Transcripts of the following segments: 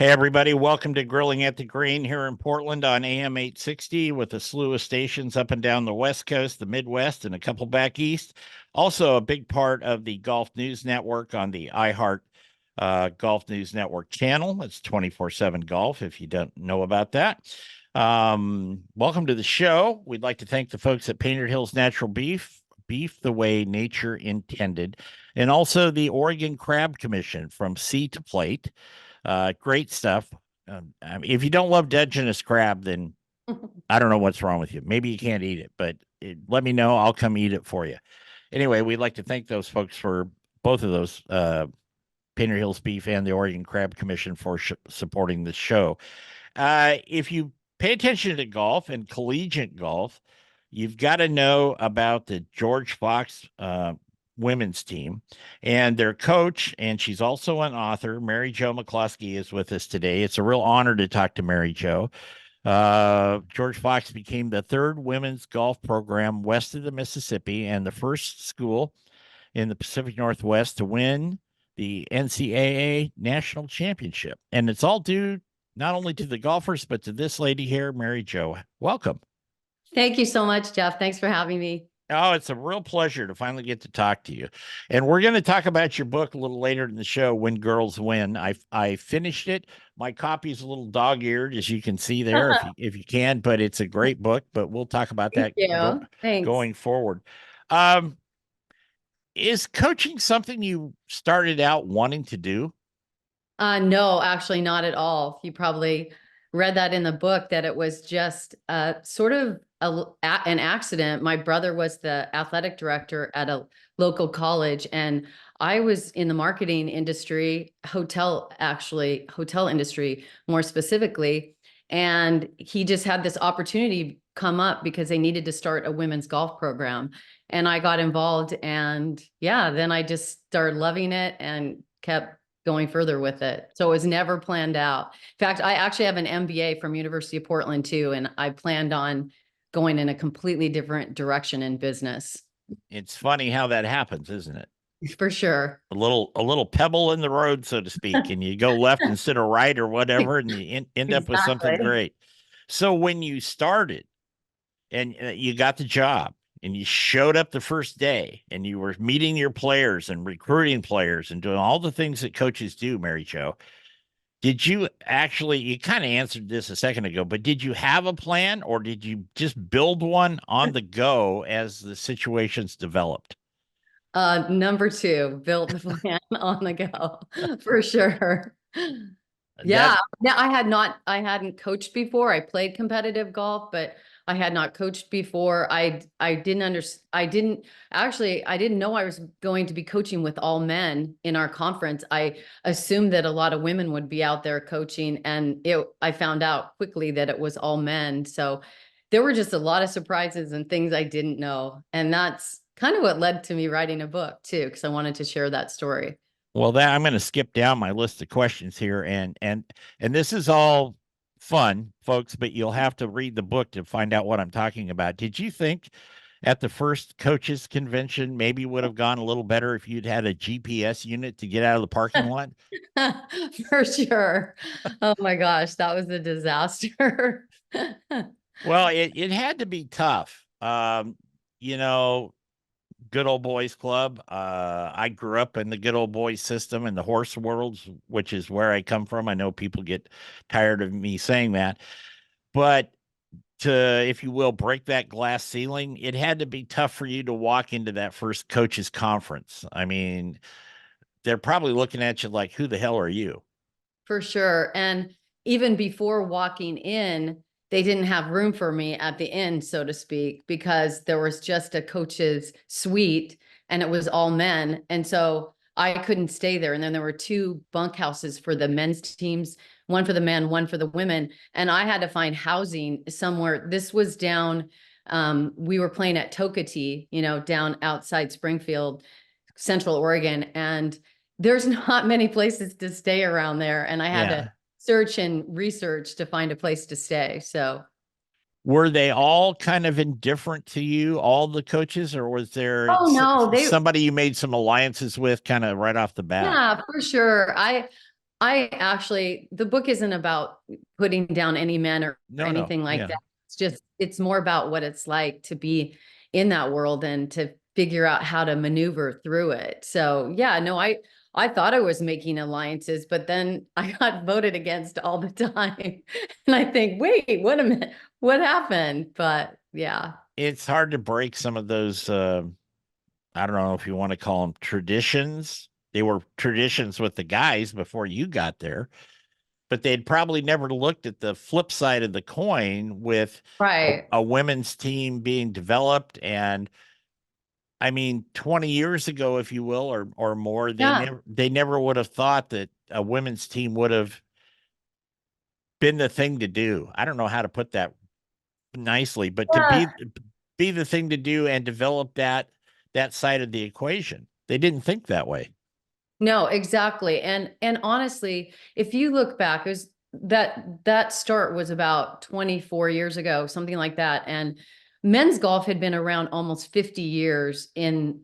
Hey, everybody. Welcome to Grilling at the Green here in Portland on AM 860 with a slew of stations up and down the West Coast, the Midwest, and a couple back east. Also, a big part of the Golf News Network on the iHeart Golf News Network channel. It's 24/7 Golf if you don't know about that. Welcome to the show. We'd like to thank the folks at Painted Hills Natural Beef the way nature intended, and also the Oregon Crab Commission from Sea to Plate. Great stuff. I mean, if you don't love Dungeness crab, then I don't know what's wrong with you. Maybe you can't eat it, but let me know. I'll come eat it for you. Anyway, we'd like to thank those folks for both of those, Painter Hills Beef and the Oregon Crab Commission for supporting the show. If you pay attention to golf and collegiate golf, you've got to know about the George Fox women's team and their coach, and she's also an author. Mary Jo McCloskey is with us today. It's a real honor to talk to Mary Jo. George Fox became the third women's golf program west of the Mississippi and the first school in the Pacific Northwest to win the NCAA national championship. And it's all due not only to the golfers, but to this lady here, Mary Jo. Welcome. Thank you so much, Jeff. Thanks for having me. Oh, it's a real pleasure to finally get to talk to you. And we're going to talk about your book a little later in the show, When Girls Win. I finished it. My copy is a little dog-eared, as you can see there, if you can, but it's a great book. But we'll talk about that going forward. Is coaching something you started out wanting to do? No, actually not at all. You probably read that in the book that it was just sort of an accident. My brother was the athletic director at a local college, and I was in the marketing industry, hotel industry more specifically. And he just had this opportunity come up because they needed to start a women's golf program. And I got involved, and yeah, then I just started loving it and kept going further with it. So it was never planned out. In fact, I actually have an MBA from University of Portland too, and I planned on going in a completely different direction in business. It's funny how that happens, isn't it? For sure. A little pebble in the road, so to speak, and you go left instead of right or whatever, and you end up with something great. So when you started and you got the job and you showed up the first day and you were meeting your players and recruiting players and doing all the things that coaches do, Mary Jo, did you actually, you kind of answered this a second ago, but did you have a plan or did you just build one on the go as the situations developed? Number two, built the plan on the go for sure. Yeah. Now I hadn't coached before. I played competitive golf, but I had not coached before. I didn't know I was going to be coaching with all men in our conference. I assumed that a lot of women would be out there coaching, and I found out quickly that it was all men. So there were just a lot of surprises and things I didn't know. And that's kind of what led to me writing a book too, because I wanted to share that story. Well, I'm going to skip down my list of questions here, and this is all fun, folks, but you'll have to read the book to find out what I'm talking about. Did you think at the first coaches convention maybe would have gone a little better if you'd had a GPS unit to get out of the parking lot? For sure. Oh my gosh, that was a disaster. Well, it had to be tough. Good old boys club. I grew up in the good old boys system in the horse worlds, which is where I come from. I know people get tired of me saying that, but to, if you will, break that glass ceiling, it had to be tough for you to walk into that first coaches conference. I mean, they're probably looking at you like, who the hell are you? For sure. And even before walking in, they didn't have room for me at the end, so to speak, because there was just a coach's suite and it was all men. And so I couldn't stay there. And then there were two bunkhouses for the men's teams, one for the men, one for the women. And I had to find housing somewhere. This was down, we were playing at Tokatee, down outside Springfield, Central Oregon. And there's not many places to stay around there. And I had to search and research to find a place to stay. So were they all kind of indifferent to you, all the coaches, or was there somebody you made some alliances with kind of right off the bat? Yeah, for sure. the book isn't about putting down any men or No. anything like Yeah. that. It's more about what it's like to be in that world and to figure out how to maneuver through it. So yeah, no, I thought I was making alliances, but then I got voted against all the time. And I think, wait, wait a minute, what happened? But yeah. It's hard to break some of those, I don't know if you want to call them traditions. They were traditions with the guys before you got there, but they'd probably never looked at the flip side of the coin with Right. a women's team being developed. And I mean, 20 years ago, if you will, or more, Yeah. they never would have thought that a women's team would have been the thing to do. I don't know how to put that nicely, but to Yeah. be the thing to do and develop that side of the equation. They didn't think that way. No, exactly. And honestly, if you look back, it was that start was about 24 years ago, something like that. And men's golf had been around almost 50 years in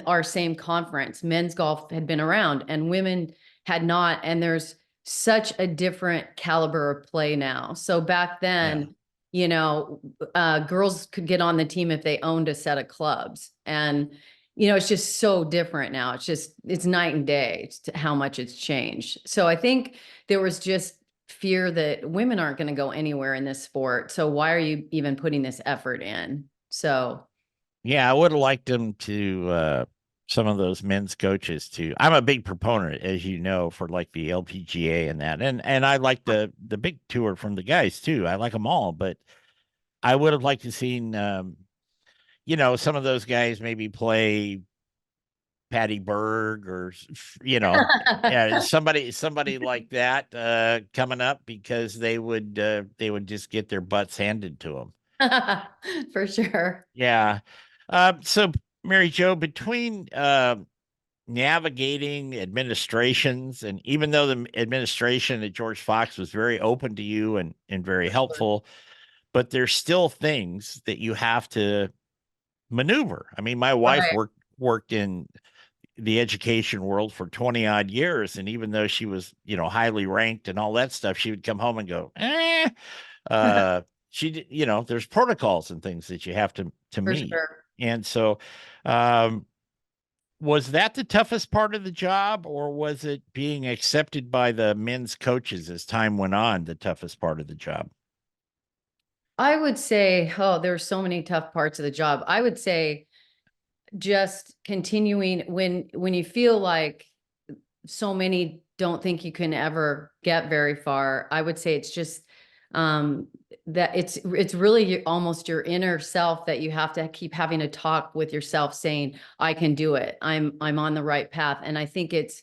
our same conference. Men's golf had been around and women had not. And there's such a different caliber of play now. So back Yeah. then, girls could get on the team if they owned a set of clubs. And it's just so different now. It's night and day to how much it's changed. So I think there was just fear that women aren't going to go anywhere in this sport. So why are you even putting this effort in? So Yeah, I would have liked them to some of those men's coaches to. I'm a big proponent, as you know, for like the LPGA and that. And I like the big tour from the guys too. I like them all, but I would have liked to seen some of those guys maybe play Patty Berg or yeah, somebody like that coming up because they would just get their butts handed to them. for sure. Yeah. So Mary Jo, between navigating administrations, and even though the administration at George Fox was very open to you and very helpful, but there's still things that you have to maneuver. I mean, my wife Right. worked in the education world for 20 odd years. And even though she was, highly ranked and all that stuff, she would come home and go, uh, there's protocols and things that you have to For meet. sure. And so, um, was that the toughest part of the job, or was it being accepted by the men's coaches as time went on, the toughest part of the job? I would say, oh, there's so many tough parts of the job. I would say just continuing when you feel like so many don't think you can ever get very far. I would say it's just um that it's really almost your inner self that you have to keep having to talk with yourself saying, I can do it. I'm on the right path. And I think it's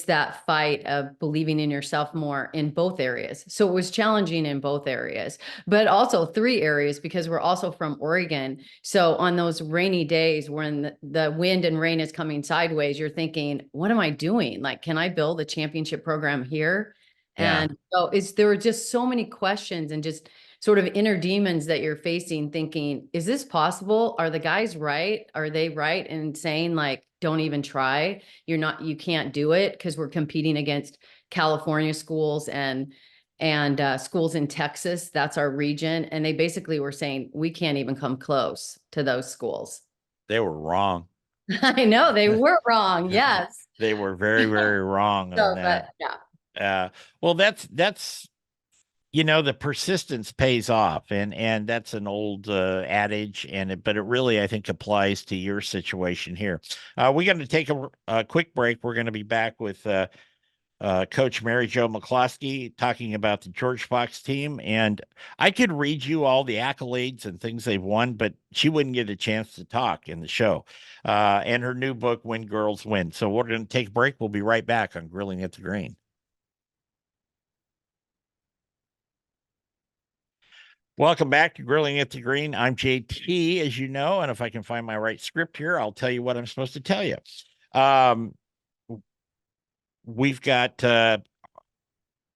that fight of believing in yourself more in both areas. So it was challenging in both areas, but also three areas because we're also from Oregon. So on those rainy days when the wind and rain is coming sideways, you're thinking, what am I doing? Like, can I build a championship program here? Yeah. And so there were just so many questions and just sort of inner demons that you're facing, thinking, is this possible? Are the guys right? Are they right in saying like, don't even try? You can't do it because we're competing against California schools and schools in Texas. That's our region. And they basically were saying, we can't even come close to those schools. They were wrong. I know they were wrong. Yes. They were very, very wrong on So, that. but yeah, Well, that's the persistence pays off, and that's an old adage, but it really I think applies to your situation here. We're going to take a quick break. We're going to be back with Coach Mary Jo McCloskey talking about the George Fox team, and I could read you all the accolades and things they've won, but she wouldn't get a chance to talk in the show. And her new book, When Girls Win. So we're going to take a break. We'll be right back on Grilling at the Green. Welcome back to Grilling at the Green. I'm JT, as you know, and if I can find my right script here, I'll tell you what I'm supposed to tell you. Um, we've got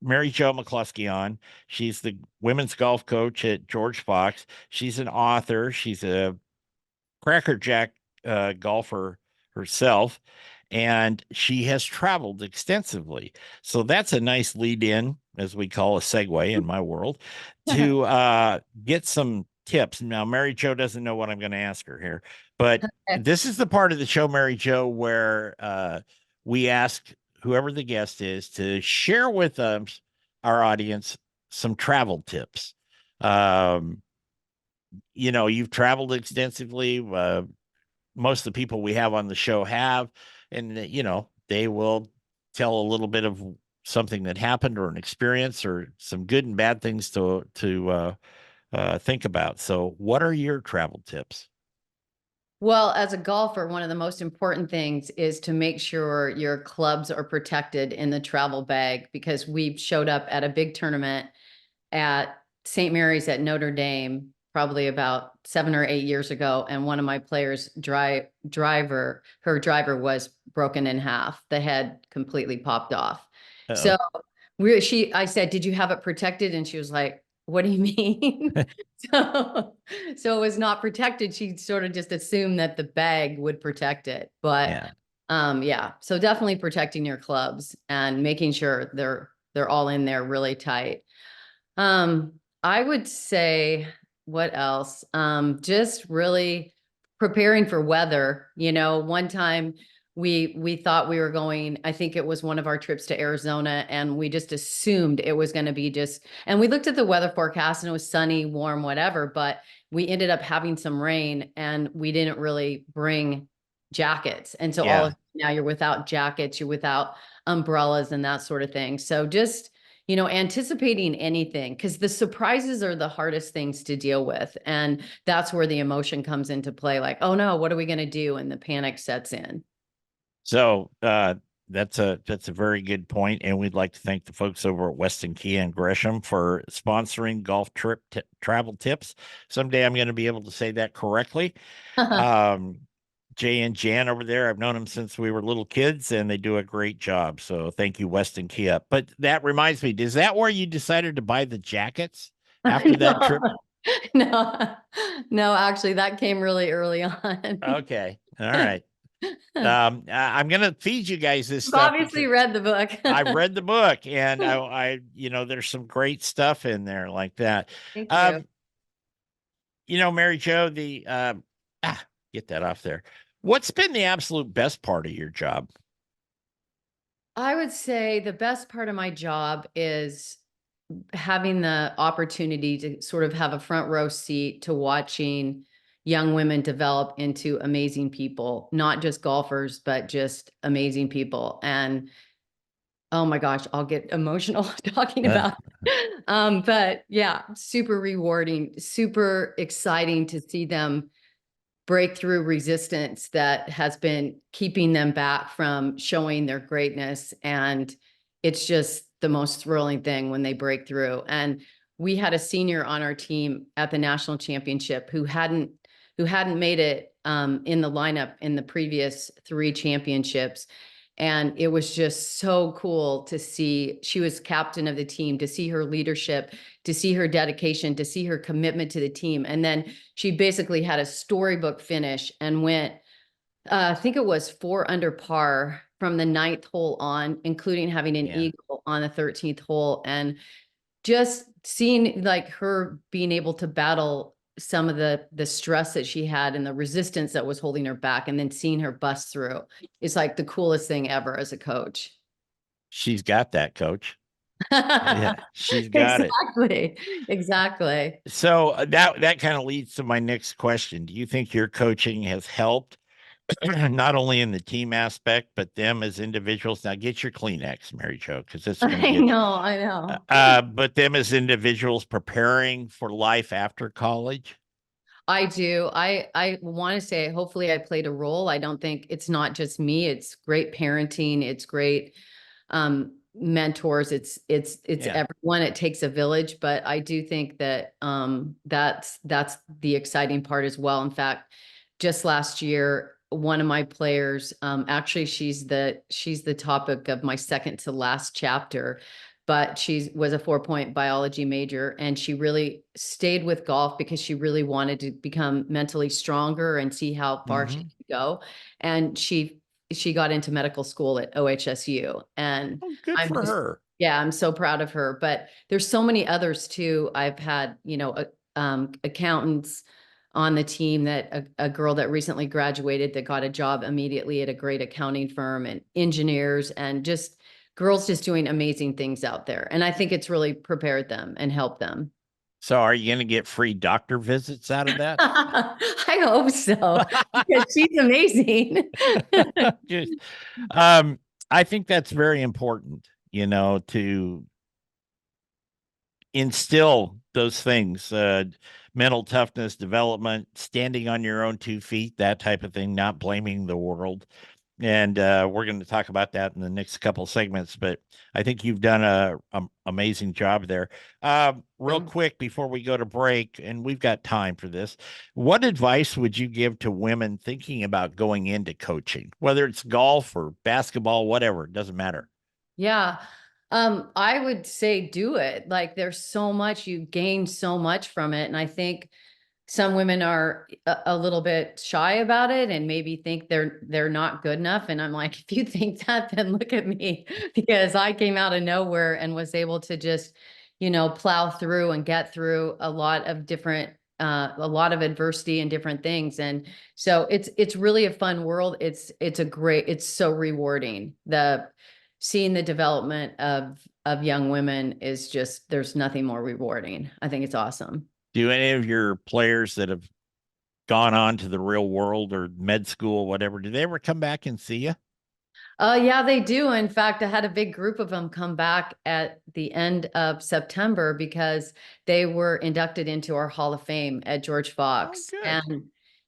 Mary Jo McCloskey on. She's the women's golf coach at George Fox. She's an author. She's a crackerjack golfer herself, and she has traveled extensively. So that's a nice lead in, as we call a segue in my world, to get some tips. Now, Mary Jo doesn't know what I'm going to ask her here, but this is the part of the show, Mary Jo, where we ask whoever the guest is to share with our audience some travel tips. You've traveled extensively. Most of the people we have on the show have, and they will tell a little bit of something that happened or an experience or some good and bad things to think about. So, what are your travel tips? Well, as a golfer, one of the most important things is to make sure your clubs are protected in the travel bag, because we showed up at a big tournament at St. Mary's at Notre Dame probably about 7 or 8 years ago, and one of my players' driver was broken in half. The head completely popped off. Uh-oh. So I said, "Did you have it protected?" And she was like, "What do you mean?" So it was not protected. She sort of just assumed that the bag would protect it. But Yeah. yeah, so definitely protecting your clubs and making sure they're all in there really tight. I would say, what else? Just really preparing for weather. One time we thought we were going, I think it was one of our trips to Arizona, and we just assumed it was going to be and we looked at the weather forecast and it was sunny, warm, whatever, but we ended up having some rain and we didn't really bring jackets. And so Yeah. now you're without jackets, you're without umbrellas and that sort of thing. So just anticipating anything, because the surprises are the hardest things to deal with. And that's where the emotion comes into play. Like, oh no, what are we going to do? And the panic sets in. So that's a very good point, and we'd like to thank the folks over at Weston Kia and Gresham for sponsoring golf trip travel tips. Someday I'm going to be able to say that correctly. Um, Jay and Jan over there, I've known them since we were little kids, and they do a great job. So thank you, Weston Kia. But that reminds me, is that where you decided to buy the jackets after that trip? No, no, actually, that came really early on. Okay, all right. I'm gonna feed you guys this You've stuff obviously because read the book. I read the book, and there's some great stuff in there like that. Thank you. Um, Mary Jo, get that off there. What's been the absolute best part of your job? I would say the best part of my job is having the opportunity to sort of have a front row seat to watching young women develop into amazing people, not just golfers, but just amazing people. And oh my gosh, I'll get emotional talking about it. But yeah, super rewarding, super exciting to see them break through resistance that has been keeping them back from showing their greatness. And it's just the most thrilling thing when they break through. And we had a senior on our team at the national championship who hadn't made it in the lineup in the previous 3 championships. And it was just so cool to see. She was captain of the team, to see her leadership, to see her dedication, to see her commitment to the team. And then she basically had a storybook finish and went, I think it was 4 under par from the 9th hole on, including having an Yeah. eagle on the 13th hole. And just seeing like her being able to battle some of the stress that she had and the resistance that was holding her back, and then seeing her bust through is like the coolest thing ever as a coach. She's got that, coach. Yeah, she's got it. Exactly. Exactly. So that kind of leads to my next question. Do you think your coaching has helped not only in the team aspect, but them as individuals? Now get your Kleenex, Mary Jo, because it's going to I get, know, I know. but them as individuals preparing for life after college. I do. I want to say hopefully I played a role. I don't think it's not just me. It's great parenting. It's great mentors. It's Yeah. everyone. It takes a village, but I do think that that's the exciting part as well. In fact, just last year, one of my players, actually she's the topic of my second to last chapter, but she was a 4-point biology major, and she really stayed with golf because she really wanted to become mentally stronger and see how far she Hmm. could go. And she she got into medical school at OHSU, and Oh, good I'm for just, her. yeah, I'm so proud of her. But there's so many others too. I've had, accountants on the team, that a girl that recently graduated that got a job immediately at a great accounting firm, and engineers, and just girls just doing amazing things out there. And I think it's really prepared them and helped them. So are you going to get free doctor visits out of that? I hope so, because she's amazing. Just, um, I think that's very important, to instill those things, mental toughness, development, standing on your own 2 feet, that type of thing, not blaming the world. And we're going to talk about that in the next couple of segments, but I think you've done a amazing job there. Real quick before we go to break, and we've got time for this, what advice would you give to women thinking about going into coaching, whether it's golf or basketball, whatever, it doesn't matter? Yeah. I would say do it. Like, there's so much, you gain so much from it. And I think some women are a little bit shy about it, and maybe think they're not good enough. And I'm like, if you think that, then look at me, because I came out of nowhere and was able to just, plow through and get through a lot of different, a lot of adversity and different things. And so it's really a fun world. It's so rewarding. Seeing the development of young women is just, there's nothing more rewarding. I think it's awesome. Do any of your players that have gone on to the real world or med school, whatever, do they ever come back and see you? Yeah, they do. In fact, I had a big group of them come back at the end of September, because they were inducted into our Hall of Fame at George Oh, Fox. good. And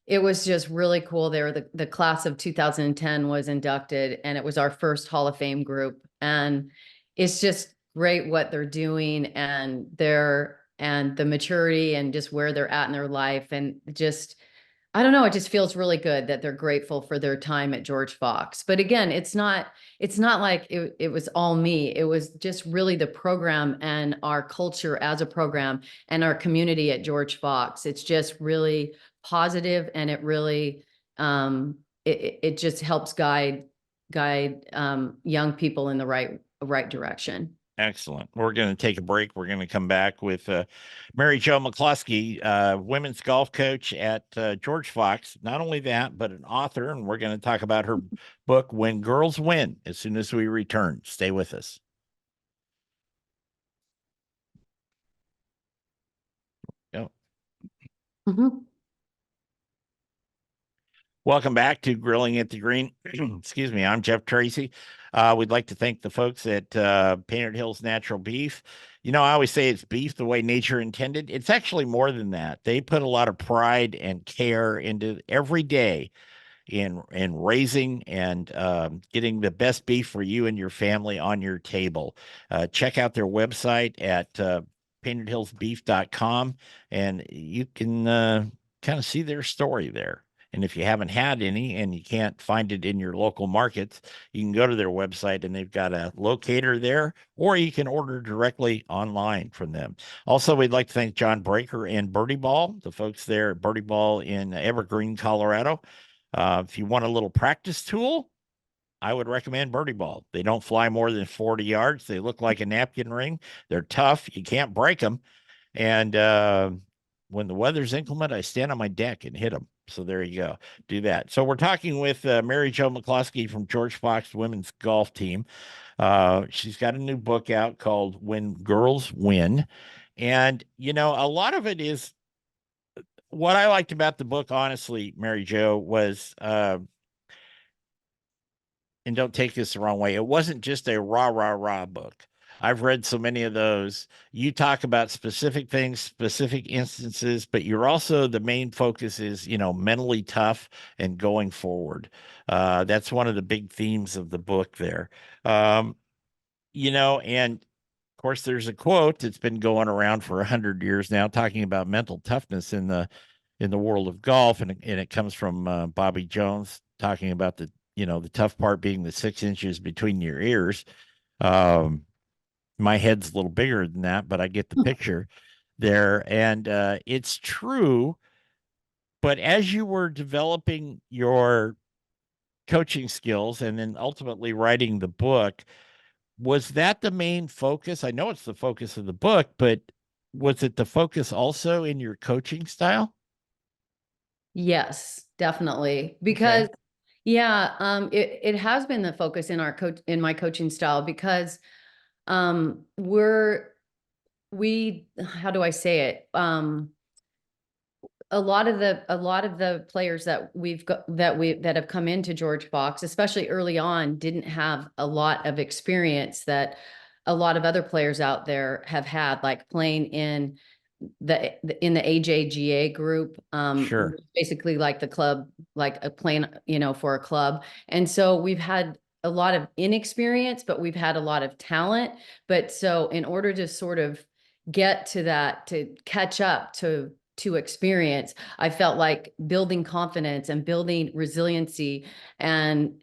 it was just really cool. They were the class of 2010 was inducted, and it was our first Hall of Fame group. And it's just great what they're doing, and the maturity, and just where they're at in their life. And just, I don't know, it just feels really good that they're grateful for their time at George Fox. But again, it's not like it was all me. It was just really the program and our culture as a program and our community at George Fox. It's just really positive, and it really, it just helps guide young people in the right direction. Excellent. We're going to take a break. We're going to come back with Mary Jo McCloskey, women's golf coach at George Fox. Not only that, but an author. And we're going to talk about her book, When Girls Win, as soon as we return. Stay with us. Yep. Mhm. Welcome back to Grilling at the Green. Excuse me. I'm Jeff Tracy. We'd like to thank the folks at Painted Hills Natural Beef. I always say it's beef the way nature intended. It's actually more than that. They put a lot of pride and care into every day in raising and getting the best beef for you and your family on your table. Check out their website at paintedhillsbeef.com, and you can kind of see their story there. And if you haven't had any and you can't find it in your local markets, you can go to their website and they've got a locator there, or you can order directly online from them. Also, we'd like to thank John Breaker and Birdie Ball, the folks there at Birdie Ball in Evergreen, Colorado. If you want a little practice tool, I would recommend Birdie Ball. They don't fly more than 40 yards. They look like a napkin ring. They're tough. You can't break them. And when the weather's inclement, I stand on my deck and hit them. So there you go. Do that. So we're talking with Mary Jo McCloskey from George Fox Women's Golf Team. She's got a new book out called When Girls Win. And, a lot of it is what I liked about the book, honestly, Mary Jo, was and don't take this the wrong way, it wasn't just a rah, rah, rah book. I've read so many of those. You talk about specific things, specific instances, but you're also the main focus is, mentally tough and going forward. That's one of the big themes of the book there. Um, and of course, there's a quote that's been going around for 100 years now, talking about mental toughness in the world of golf, and it comes from Bobby Jones talking about the tough part being the 6 inches between your ears. Um, my head's a little bigger than that, but I get the picture there, and it's true. But as you were developing your coaching skills and then ultimately writing the book. Was that the main focus? I know it's the focus of the book, but was it the focus also in your coaching style? Yes, definitely. Because Okay. yeah, it has been the focus in my coaching style because um we're we how do I say it? A lot of the players that we've got that have come into George Fox, especially early on, didn't have a lot of experience that a lot of other players out there have had, like playing in the AJGA group, Sure. basically like the club, like a playing, for a club. And so we've had a lot of inexperience, but we've had a lot of talent. But so in order to sort of get to that, to catch up to experience, I felt like building confidence and building resiliency and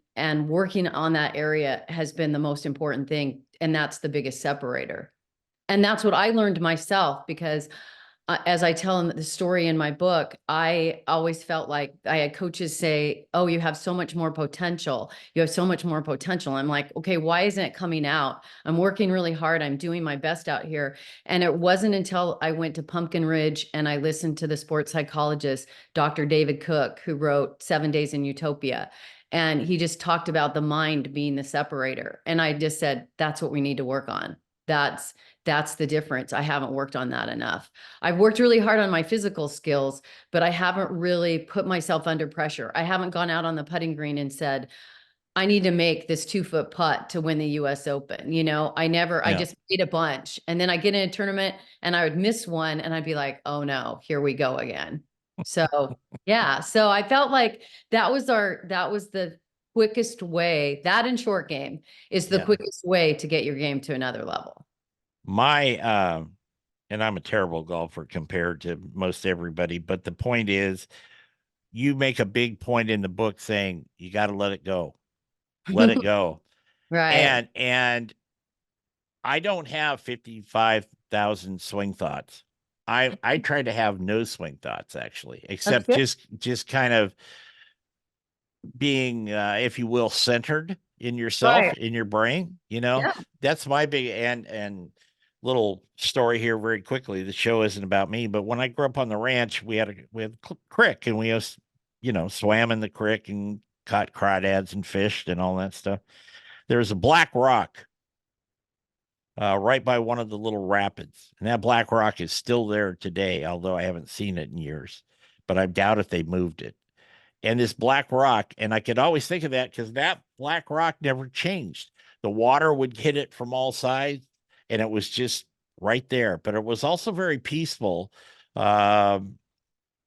working on that area has been the most important thing. And that's the biggest separator. And that's what I learned myself because as I tell the story in my book, I always felt like I had coaches say, "Oh, you have so much more potential. You have so much more potential." I'm like, "Okay, why isn't it coming out? I'm working really hard. I'm doing my best out here." And it wasn't until I went to Pumpkin Ridge and I listened to the sports psychologist, Dr. David Cook, who wrote 7 Days in Utopia. And he just talked about the mind being the separator. And I just said, that's what we need to work on. That's that's the difference. I haven't worked on that enough. I've worked really hard on my physical skills, but I haven't really put myself under pressure. I haven't gone out on the putting green and said, I need to make this 2-foot putt to win the US Open. I Yeah. just made a bunch. And then I get in a tournament and I would miss one and I'd be like, oh no, here we go again. So yeah. So I felt like that was the quickest way, that in short game is the Yeah. quickest way to get your game to another level. My and I'm a terrible golfer compared to most everybody, but the point is you make a big point in the book saying you got to let it go. Let it go. Right. And I don't have 55,000 swing thoughts. I try to have no swing thoughts actually, That's except good. just kind of being if you will centered in yourself, Right. in your brain, Yeah. that's my big and little story here very quickly. The show isn't about me, but when I grew up on the ranch, we had a creek and we just, swam in the creek and caught crawdads and fished and all that stuff. There was a black rock right by one of the little rapids. And that black rock is still there today, although I haven't seen it in years. But I doubt if they moved it. And this black rock, and I could always think of that because that black rock never changed. The water would hit it from all sides, and it was just right there. But it was also very peaceful. Um,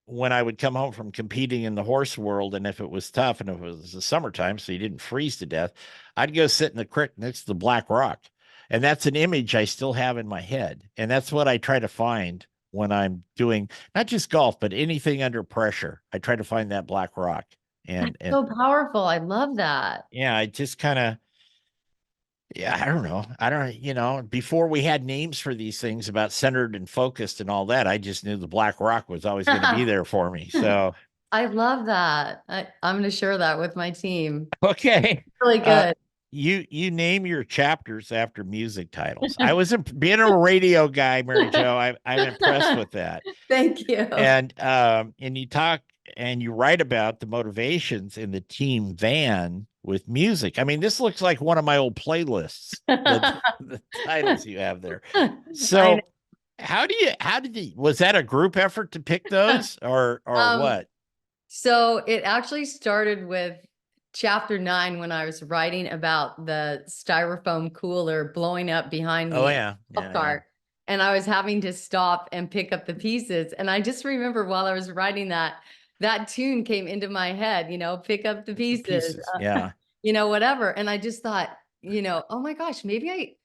when I would come home from competing in the horse world, and if it was tough and if it was the summertime, so you didn't freeze to death, I'd go sit in the creek next to the black rock. And that's an image I still have in my head. And that's what I try to find when I'm doing not just golf, but anything under pressure. I try to find that black rock. And So powerful. I love that. yeah, I just kind of yeah, I don't know. I don't, before we had names for these things about centered and focused and all that, I just knew the black rock was always going to be there for me. So I love that. I'm going to share that with my team. okay. Really Uh, good. you name your chapters after music titles. I was being a radio guy, Mary Jo. I'm impressed with that. Thank you. And you talk and you write about the motivations in the team van with music. I mean, this looks like one of my old playlists. The titles you have there. I So was that a group effort to pick know. those or Um, what? so it actually started with chapter 9 when I was writing about the styrofoam cooler blowing up behind Oh me in yeah. a golf Yeah, yeah. cart. And I was having to stop and pick up the pieces. And I just remember while I was writing that, that tune came into my head, pick up the The pieces, pieces. Yeah. whatever. And I just thought, oh my gosh, maybe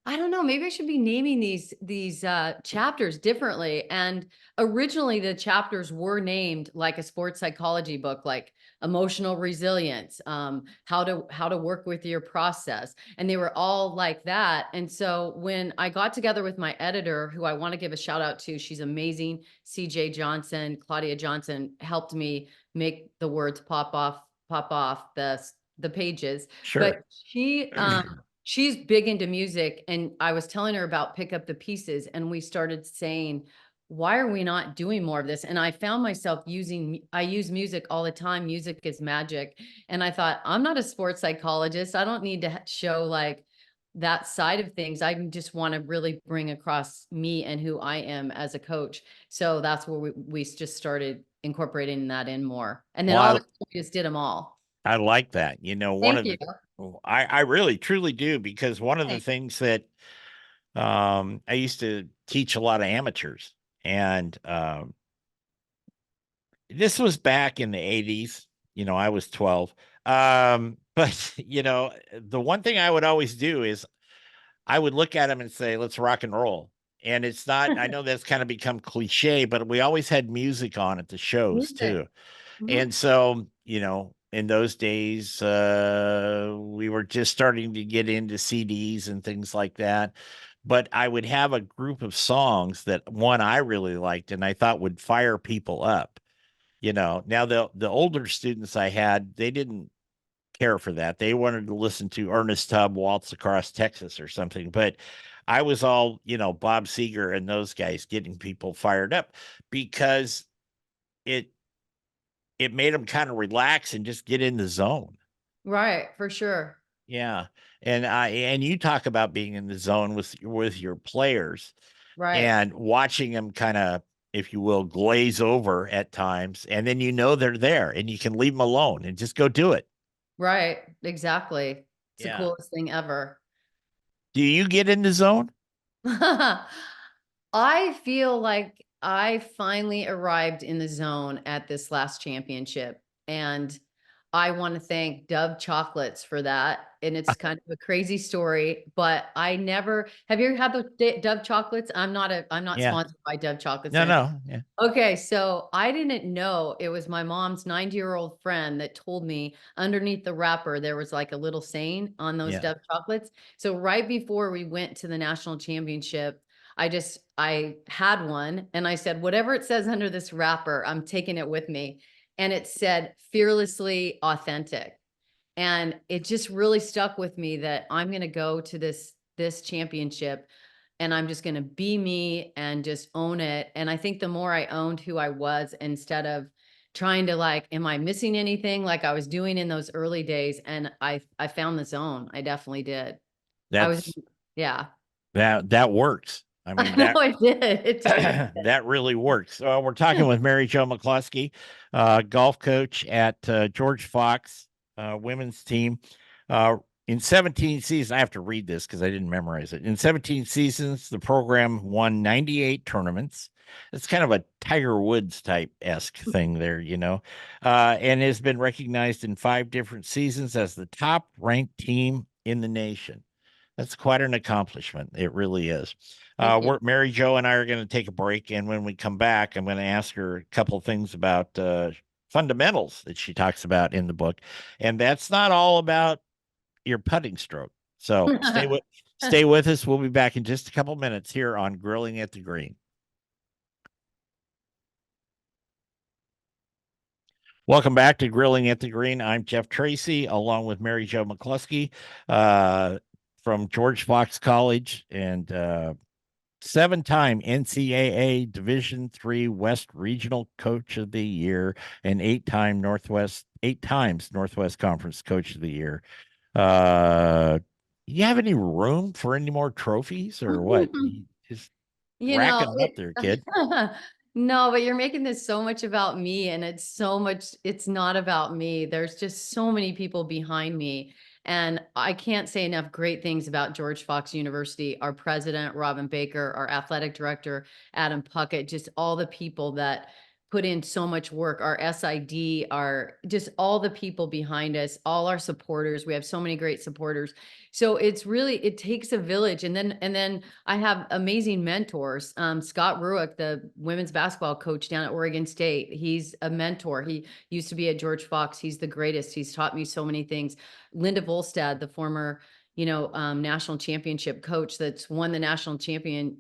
I don't know. Maybe I should be naming these chapters differently. And originally, the chapters were named like a sports psychology book, like emotional resilience, how to work with your process, and they were all like that. And so when I got together with my editor, who I want to give a shout out to, she's amazing. CJ Johnson, Claudia Johnson helped me make the words pop off pop off the pages, Sure. but she's big into music, and I was telling her about Pick Up the Pieces, and we started saying, why are we not doing more of this? And I found myself I use music all the time. Music is magic. And I thought, I'm not a sports psychologist. I don't need to show like that side of things. I just want to really bring across me and who I am as a coach. So that's where we just started incorporating that in more. And then all of Well, a sudden we just did them all. I like that. You know, one Thank of you. the, I really truly do, because one of the Thanks. things that I used to teach a lot of amateurs, and this was back in the 80s. You know, I was 12. But you know, the one thing I would always do is I would look at them and say, let's rock and roll. And it's not, I know that's kind of become cliche, but we always had music on at the shows Music. too. Mhm. And so, you know, in those days, we were just starting to get into CDs and things like that. But I would have a group of songs that one I really liked and I thought would fire people up. You know, now the older students I had, they didn't care for that. They wanted to listen to Ernest Tubb Waltz Across Texas or something. But I was all, you know, Bob Seger and those guys getting people fired up because it it made them kind of relax and just get in the zone. Right, for sure. Yeah. And you talk about being in the zone with your players Right. and watching them kind of, if you will, glaze over at times, and then you know they're there and you can leave them alone and just go do it. Right. Exactly. It's the Yeah. coolest thing ever. Do you get in the zone? I feel like I finally arrived in the zone at this last championship, and I want to thank Dove Chocolates for that. And it's kind of a crazy story, but I never have you had the Dove Chocolates? I'm not Yeah. sponsored by Dove Chocolates or No, anything. no. Yeah. Okay, so I didn't know it was my mom's 90-year-old friend that told me underneath the wrapper there was like a little saying on those Yeah. Dove chocolates. So right before we went to the national championship, I had one and I said, whatever it says under this wrapper, I'm taking it with me. And it said fearlessly authentic. And it just really stuck with me that I'm going to go to this championship and I'm just going to be me and just own it. And I think the more I owned who I was instead of trying to like, am I missing anything like I was doing in those early days? And I found the zone. I definitely did. I was, That's yeah. that works. I I mean, know that I did. It totally did. that really works. We're talking with Mary Jo McCloskey, golf coach at George Fox women's team. In 17 seasons, I have to read this because I didn't memorize it. In 17 seasons, the program won 98 tournaments. It's kind of a Tiger Woods type esque thing there, you know, and has been recognized in 5 different seasons as the top ranked team in the nation. That's quite an accomplishment. It really is. Thank you. Mary Jo and I are going to take a break, and when we come back, I'm going to ask her a couple of things about fundamentals that she talks about in the book, and that's not all about your putting stroke. So stay with us. We'll be back in just a couple minutes here on Grilling at the Green. Welcome back to Grilling at the Green. I'm Jeff Tracy, along with Mary Jo McCluskey from George Fox College and 7-time NCAA Division III West Regional Coach of the Year and 8 times Northwest Conference Coach of the Year. You have any room for any more trophies or what? You just You racking know, them up there, kid. no, but you're making this so much about me and it's so much, it's not about me. There's just so many people behind me. And I can't say enough great things about George Fox University, our president, Robin Baker, our athletic director, Adam Puckett, just all the people that put in so much work, our SID, our just all the people behind us, all our supporters. We have so many great supporters. So it's really, it takes a village. And then I have amazing mentors. Scott Ruick, the women's basketball coach down at Oregon State, he's a mentor. He used to be at George Fox. He's the greatest. He's taught me so many things. Linda Volstad, the former, national championship coach that's won the national champion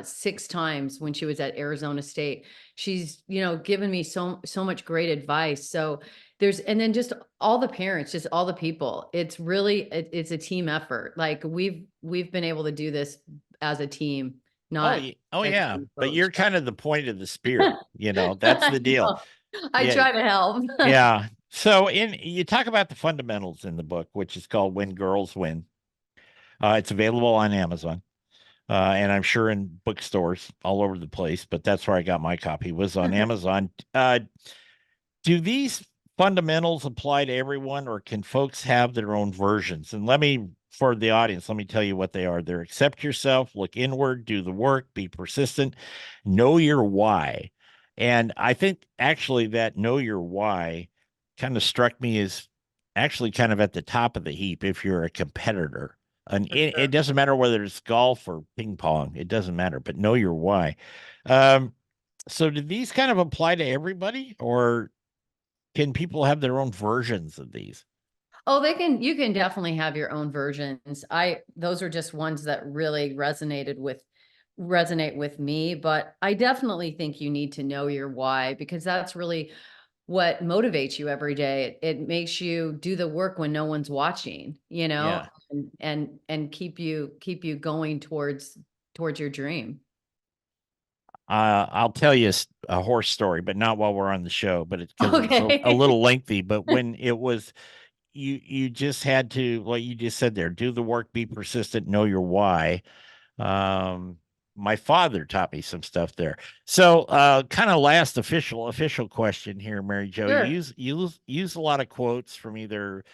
6 times when she was at Arizona State. She's, given me so much great advice. So and then just all the parents, just all the people. It's really it's a team effort. Like we've been able to do this as a team, not Oh as yeah, one but coach. you're kind of the point of the spear. That's the deal. I Yeah, try to help. yeah. So you talk about the fundamentals in the book, which is called "When Girls Win." It's available on Amazon, and I'm sure in bookstores all over the place. But that's where I got my copy, was on Amazon. Do these fundamentals apply to everyone, or can folks have their own versions? And for the audience, let me tell you what they are. They're: accept yourself, look inward, do the work, be persistent, know your why. And I think actually that know your why kind of struck me as actually kind of at the top of the heap if you're a competitor. And For it sure. doesn't matter whether it's golf or ping pong, it doesn't matter, but know your why. Um, so do these kind of apply to everybody, or can people have their own versions of these? Oh, you can definitely have your own versions. Those are just ones that really resonate with me, but I definitely think you need to know your why, because that's really what motivates you every day. It makes you do the work when no one's watching, Yeah. and keep you going towards your dream. I'll tell you a horse story, but not while we're on the show, but it's because it's a Okay. little lengthy. But when it was, you just had to, what you just said there, do the work, be persistent, know your why. Um, my father taught me some stuff there. So, kind of last official question here, Mary Jo. You Sure. use a lot of quotes from either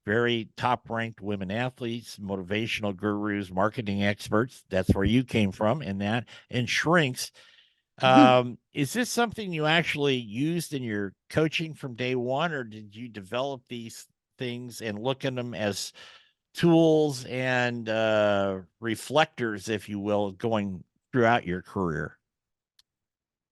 very top ranked women athletes, motivational gurus, marketing experts. That's where you came from in that, and shrinks. Is this something you actually used in your coaching from day one, or did you develop these things and look at them as tools and reflectors, if you will, going throughout your career?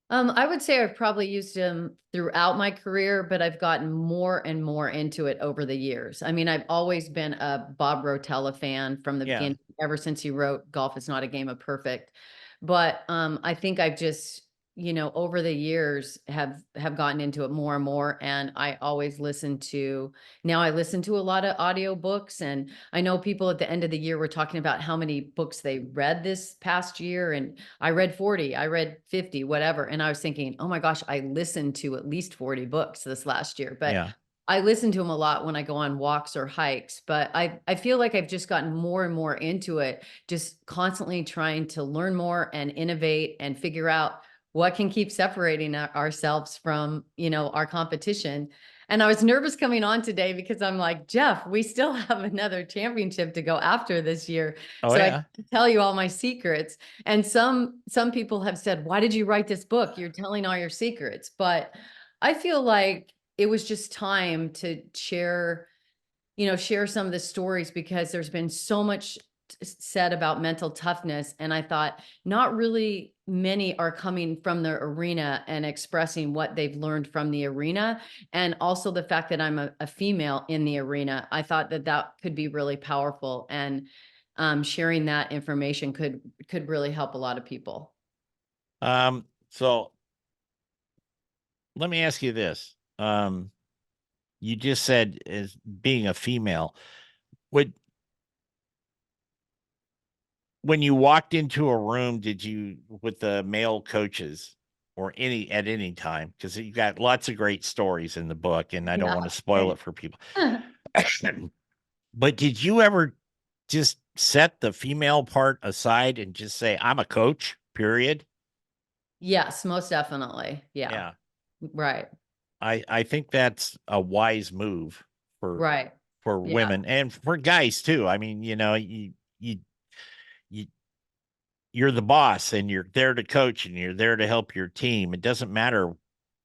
I would say I've probably used him throughout my career, but I've gotten more and more into it over the years. I mean, I've always been a Bob Rotella fan from the Yeah. beginning, ever since he wrote Golf is Not a Game of Perfect. But I think I've just, over the years have gotten into it more and more. And now I listen to a lot of audiobooks, and I know people at the end of the year were talking about how many books they read this past year. And I read 40, I read 50, whatever. And I was thinking, oh my gosh, I listened to at least 40 books this last year. But Yeah. I listen to them a lot when I go on walks or hikes. But I feel like I've just gotten more and more into it, just constantly trying to learn more and innovate and figure out what can keep separating ourselves from, our competition. And I was nervous coming on today because I'm like, Jeff, we still have another championship to go after this year. Oh So I yeah. can tell you all my secrets. And some people have said, why did you write this book? You're telling all your secrets. But I feel like it was just time to share some of the stories, because there's been so much said about mental toughness. And I thought not really many are coming from the arena and expressing what they've learned from the arena. And also the fact that I'm a female in the arena, I thought that could be really powerful. And sharing that information could really help a lot of people. So let me ask you this. You just said, as being a female, would when you walked into a room, did you, with the male coaches, or at any time, because you got lots of great stories in the book, and I don't Yeah. want to spoil it Thanks. for people. But did you ever just set the female part aside and just say, I'm a coach, period? Yes, most definitely. Yeah. Yeah. Right. I think that's a wise move for Right. Yeah. women and for guys too. I mean, you you you're the boss, and you're there to coach, and you're there to help your team. It doesn't matter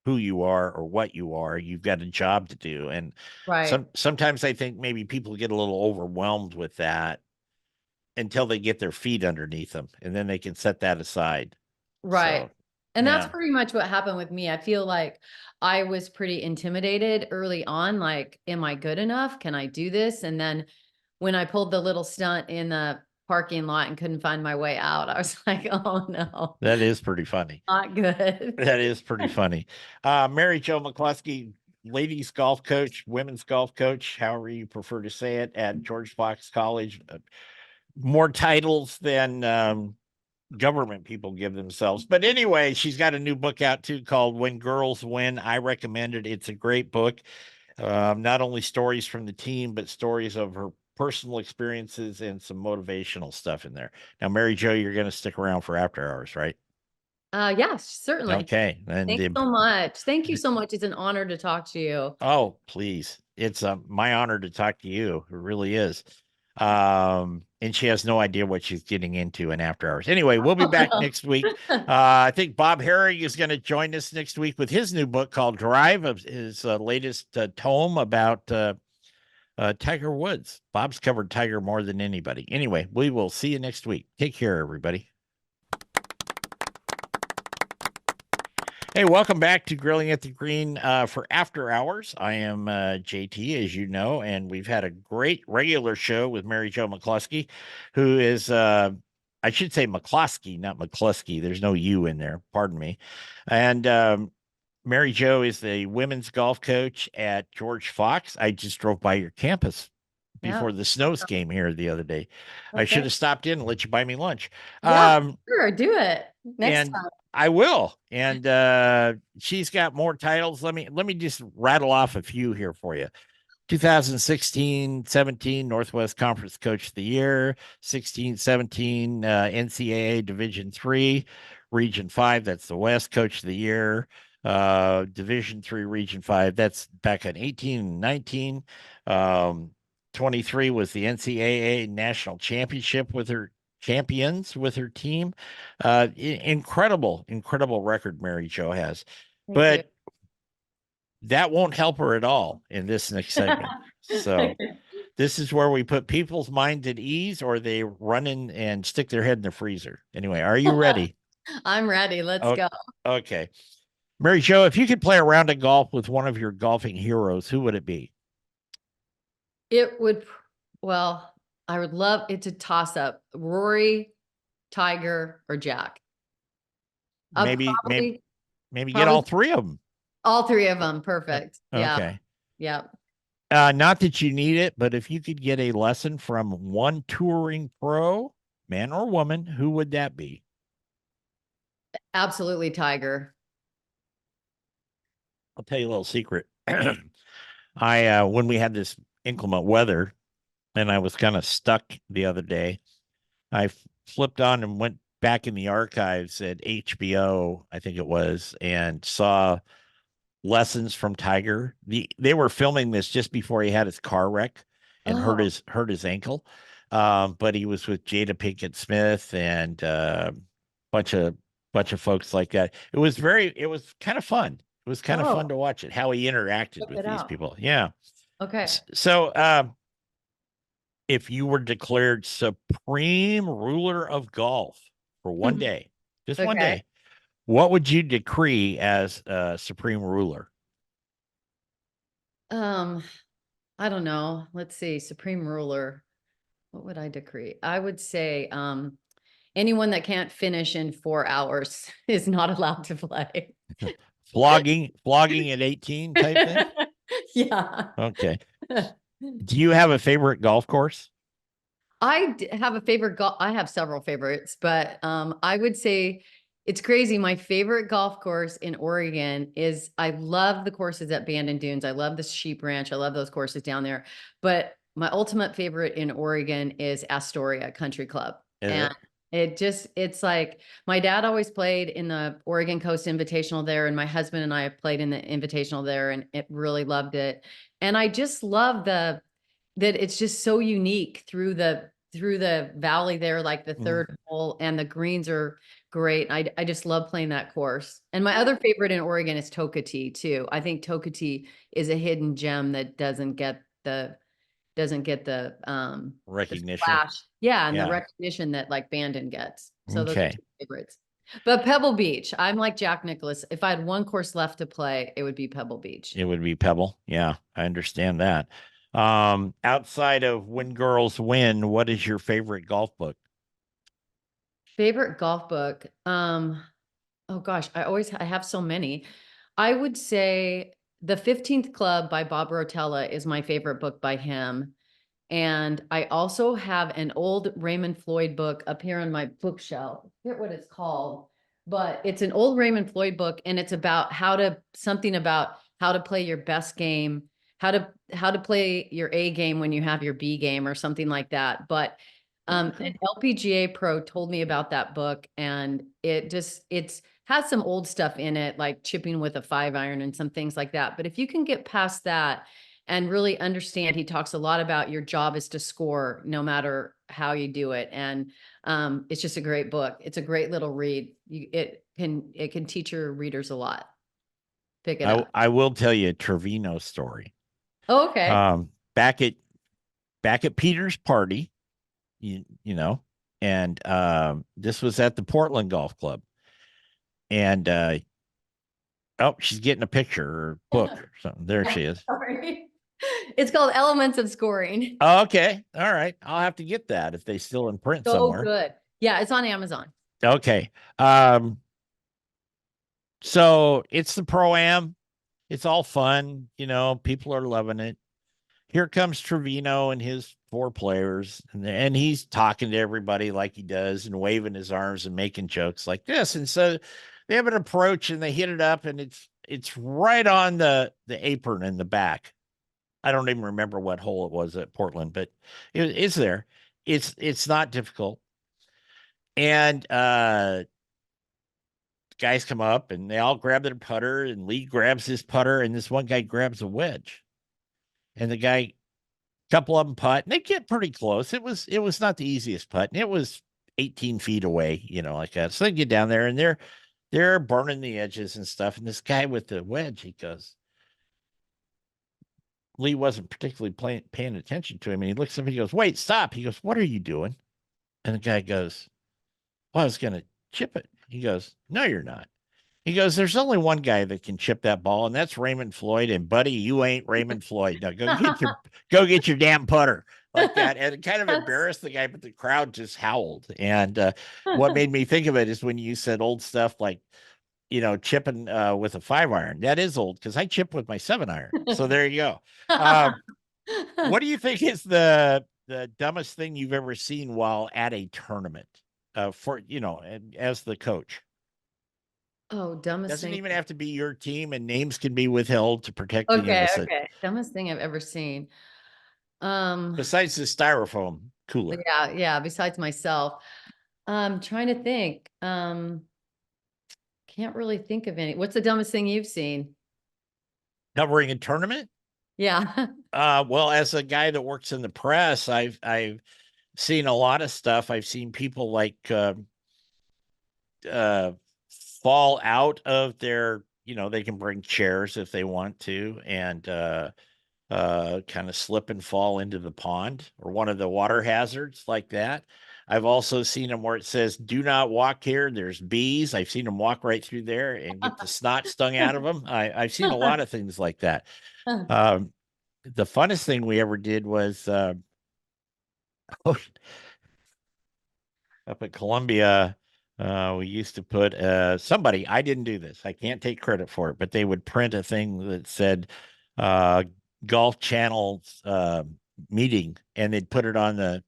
who you are or what you are. You've got a job to do. And Right. sometimes I think maybe people get a little overwhelmed with that until they get their feet underneath them, and then they can set that aside. Right. So, And that's yeah. pretty much what happened with me. I feel like I was pretty intimidated early on. Like, am I good enough? Can I do this? And then when I pulled the little stunt in the parking lot and couldn't find my way out. I was like, oh no, That is pretty funny. not good. That is pretty funny. Mary Jo McCloskey, ladies golf coach, women's golf coach, however you prefer to say it, at George Fox College. More titles than government people give themselves. But anyway, she's got a new book out too called When Girls Win. I recommend it. It's a great book. Not only stories from the team, but stories of her personal experiences and some motivational stuff in there. Now, Mary Jo, you're going to stick around for after hours, right? Yes, certainly. Okay. And Thanks so much. Thank you so much. It's an honor to talk to you. oh, please. It's my honor to talk to you. It really is. And she has no idea what she's getting into in after hours. Anyway, we'll be back next week. I think Bob Herring is going to join us next week with his new book called Drive, of his latest tome about Tiger Woods. Bob's covered Tiger more than anybody. Anyway, we will see you next week. Take care, everybody. Hey, welcome back to Grilling at the Green for After Hours. I am JT, as you know, and we've had a great regular show with Mary Jo McCloskey, who is, I should say McCloskey, not McCloskey. There's no U in there. Pardon me. And Mary Jo is the women's golf coach at George Fox. I just drove by your campus before the snows came here the other day. Okay. I should have stopped in and let you buy me lunch. Yeah, sure, do it next time. I will. And she's got more titles. Let me just rattle off a few here for you. 2016-17 Northwest Conference Coach of the Year, 16-17 NCAA Division III, Region 5, that's the West Coach of the Year, Division III, Region 5, that's back in 18 and 19. 23 was the NCAA National Championship with her champions with her team. Incredible record Mary Jo has. Thank you. That won't help her at all in this next segment. So this is where we put people's minds at ease, or they run in and stick their head in the freezer. Anyway, are you ready? I'm ready. Let's go. Okay. Mary Jo, if you could play a round of golf with one of your golfing heroes, who would it be? It would, well, I would love it to toss up Rory, Tiger, or Jack. Maybe get all three of them. All three of them. Perfect. Okay. Yeah. Not that you need it, but if you could get a lesson from one touring pro, man or woman, who would that be? Absolutely Tiger. I'll tell you a little secret. When we had this inclement weather and I was kind of stuck the other day, I flipped on and went back in the archives at HBO, I think it was, and saw lessons from Tiger. They were filming this just before he had his car wreck and hurt his ankle. But he was with Jada Pinkett Smith and bunch of folks like that. It was kind of fun. It was kind of fun to watch it, how he interacted with these people. Yeah. Okay. So if you were declared supreme ruler of golf for one day, just one day, what would you decree as a supreme ruler? I don't know. Let's see. Supreme ruler. What would I decree? I would say anyone that can't finish in 4 hours is not allowed to play. Flogging at 18 type thing? Yeah. Okay. Do you have a favorite golf course? I have a favorite I have several favorites, but I would say it's crazy. My favorite golf course in Oregon is, I love the courses at Bandon Dunes. I love the Sheep Ranch. I love those courses down there. But my ultimate favorite in Oregon is Astoria Country Club. It's like, my dad always played in the Oregon Coast Invitational there, and my husband and I played in the Invitational there, and it really loved it. And I just love that it's just so unique through the valley there, like the third hole, and the greens are great. I just love playing that course. And my other favorite in Oregon is Tokatee too. I think Tokatee is a hidden gem that doesn't get the recognition. And the recognition that like Bandon gets. So those are two favorites. But Pebble Beach, I'm like Jack Nicklaus. If I had one course left to play, it would be Pebble Beach. It would be Pebble. Yeah, I understand that. Outside of When Girls Win, what is your favorite golf book? Favorite golf book. Oh gosh, I have so many. I would say The 15th Club by Bob Rotella is my favorite book by him. And I also have an old Raymond Floyd book up here on my bookshelf. I forget what it's called, but it's an old Raymond Floyd book, and it's about something about how to play your best game, how to play your A game when you have your B game or something like that. But Okay. an LPGA pro told me about that book, and it's has some old stuff in it, like chipping with a 5-iron and some things like that. But if you can get past that and really understand, he talks a lot about your job is to score no matter how you do it. And it's just a great book. It's a great little read. It can teach your readers a lot. Pick it up. I will tell you a Trevino story. Oh, okay. Back at Peter's party, you know, and this was at the Portland Golf Club, and oh, she's getting a picture or book or something. There Yeah, she is. sorry. It's called Elements of Scoring. Oh, okay, all right. I'll have to get that if they still in print So somewhere. good. Yeah, it's on Amazon. Okay. So it's the pro-am. It's all fun, people are loving it. Here comes Trevino and his 4 players, and he's talking to everybody like he does and waving his arms and making jokes like this. And so they have an approach and they hit it up, and it's right on the apron in the back. I don't even remember what hole it was at Portland, but it's there. It's not difficult. And guys come up and they all grab their putter, and Lee grabs his putter, and this one guy grabs a wedge. And the guy, couple of them putt, and they get pretty close. It was not the easiest putt, and it was 18 feet away, like that. So they get down there and they're burning the edges and stuff. And this guy with the wedge, he goes, Lee wasn't particularly paying attention to him, and he looks up and he goes, "Wait, stop!" He goes, "What are you doing?" And the guy goes, "Well, I was gonna chip it." He goes, "No, you're not." He goes, "There's only one guy that can chip that ball, and that's Raymond Floyd. And buddy, you ain't Raymond Floyd. Now go get your damn putter," like that. And it kind of That's embarrassed the guy, but the crowd just howled. And what made me think of it is when you said old stuff like, chipping with a 5-iron. That is old because I chip with my 7-iron. So there you go. What do you think is the dumbest thing you've ever seen while at a tournament? As the coach. Oh, dumbest Doesn't thing. even have to be your team, and names can be withheld to protect the Okay, innocent. okay. Dumbest thing I've ever seen. Um, Besides the styrofoam cooler, yeah, yeah, besides myself. Trying to think. Can't really think of any. What's the dumbest thing you've seen? covering a tournament. Yeah. Well, as a guy that works in the press, I've seen a lot of stuff. I've seen people like uh, fall out of their, they can bring chairs if they want to, and kind of slip and fall into the pond or one of the water hazards like that. I've also seen them where it says, "Do not walk here. There's bees." I've seen them walk right through there and get the snot stung out of them. I've seen a lot of things like that. Um, the funnest thing we ever did was up at Columbia. We used to put somebody, I didn't do this. I can't take credit for it, but they would print a thing that said uh, Golf Channel meeting, and they'd put it on the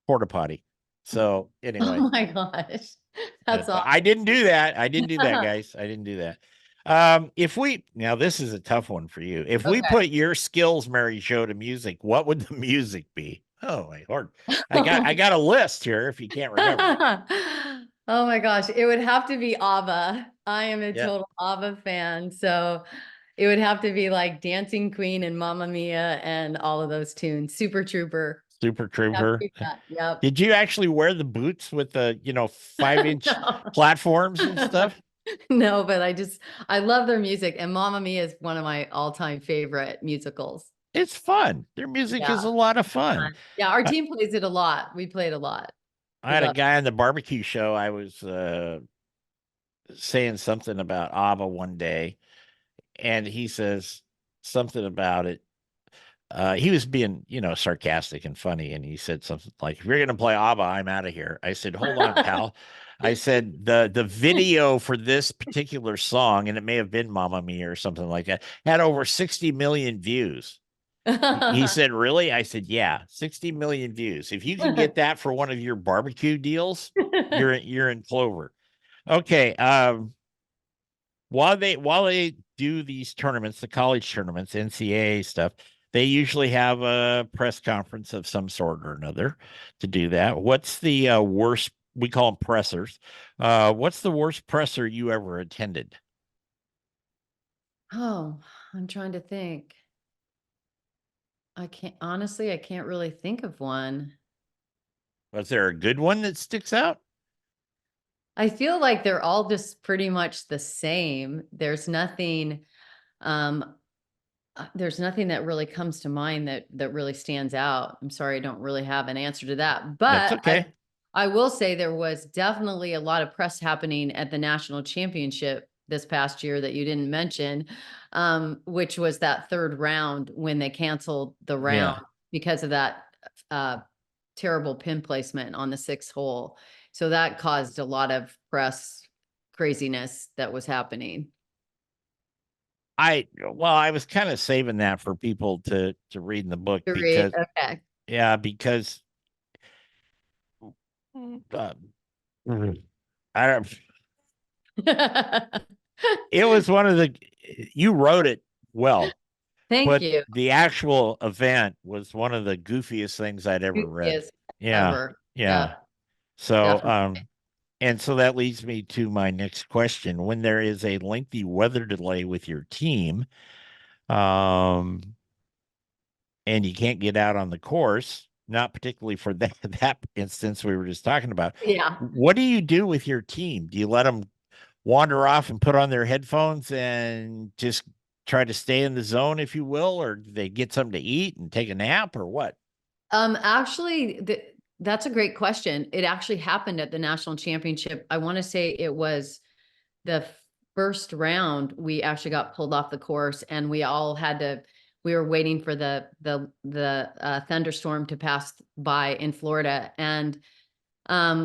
porta potty. So anyway, Oh my gosh. That's but I awesome. didn't do that. I didn't do that, guys. I didn't do that. If we now, this is a tough one for you. If we Okay. put your skills, Mary Jo, to music, what would the music be? Oh my lord. I got a list here if you can't remember. Oh my gosh, it would have to be ABBA. I am a Yeah. total ABBA fan, so it would have to be like Dancing Queen and Mamma Mia and all of those tunes. Super Trooper. Super Have to Trooper. be that. Yep. Did you actually wear the boots with the, 5-inch No. platforms and stuff? No, but I love their music, and Mamma Mia is one of my all-time favorite musicals. It's fun. Their music is Yeah. a lot of It's fun. fun. Yeah, our I, team plays it a lot. We played a lot. I We had a love guy on the barbecue show. I was saying something about ABBA one day, and he says something about it. he was being, sarcastic and funny. And he said something like, if you're going to play ABBA, I'm out of here. I said, hold on, pal. I said, the video for this particular song, and it may have been Mamma Mia or something like that, had over 60 million views. He said, really? I said, yeah, 60 million views. If you can get that for one of your barbecue deals, you're in clover. Okay. While they do these tournaments, the college tournaments, NCAA stuff, they usually have a press conference of some sort or another to do that. What's the worst? We call them pressers. What's the worst presser you ever attended? Oh, I'm trying to think. I can't really think of one. Was there a good one that sticks out? I feel like they're all just pretty much the same. Um, there's nothing that really comes to mind that really stands out. I'm sorry, I don't really have an answer to that. That's But okay. I will say there was definitely a lot of press happening at the national championship this past year that you didn't mention, which was that third round when they canceled the round Yeah. because of that uh, terrible pin placement on the sixth hole. So that caused a lot of press craziness that was happening. I was kind of saving that for people to read in the book To read, because okay. yeah, because uh, I don't it was one of the you wrote it well, Thank but you. the actual event was one of the goofiest things I'd ever read. Goofiest Yeah. ever. Yeah. Yep, So definitely. and so that leads me to my next question. When there is a lengthy weather delay with your team, um, and you can't get out on the course, not particularly for that instance we were just talking about, Yeah. what do you do with your team? Do you let them wander off and put on their headphones and just try to stay in the zone, if you will, or do they get something to eat and take a nap, or what? Actually, that's a great question. It actually happened at the national championship. I want to say it was the first round. We actually got pulled off the course, and we all had to. We were waiting for the thunderstorm to pass by in Florida, and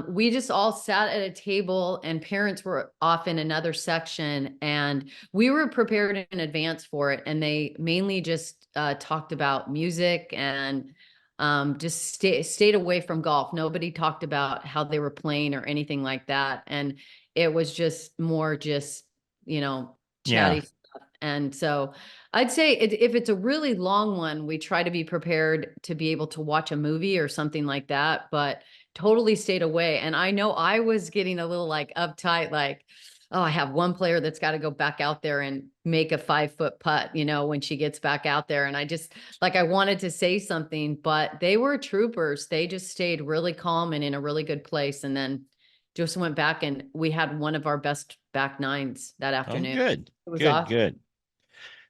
we just all sat at a table, and parents were off in another section, and we were prepared in advance for it. And they mainly just talked about music and just stayed away from golf. Nobody talked about how they were playing or anything like that. And it was just more just, you know, Yeah. chatty stuff. And so I'd say if it's a really long one, we try to be prepared to be able to watch a movie or something like that. But totally stayed away. And I know I was getting a little like uptight, like, oh, I have one player that's got to go back out there and make a 5 foot putt, when she gets back out there. And I just like, I wanted to say something, but they were troopers. They just stayed really calm and in a really good place. And then just went back, and we had one of our best back nines that Oh, afternoon. good. It was Good, awesome. good.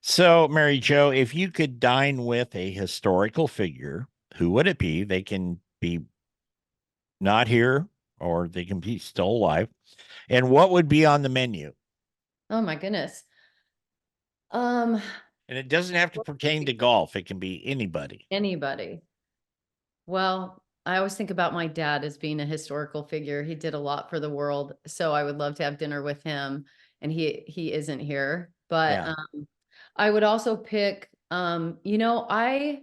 So, Mary Jo, if you could dine with a historical figure, who would it be? They can be not here or they can be still alive. And what would be on the menu? Oh my goodness. Um, And it doesn't have to pertain to golf, it can be anybody. anybody. Well, I always think about my dad as being a historical figure. He did a lot for the world, so I would love to have dinner with him, and he isn't here. But Yeah. I would also pick I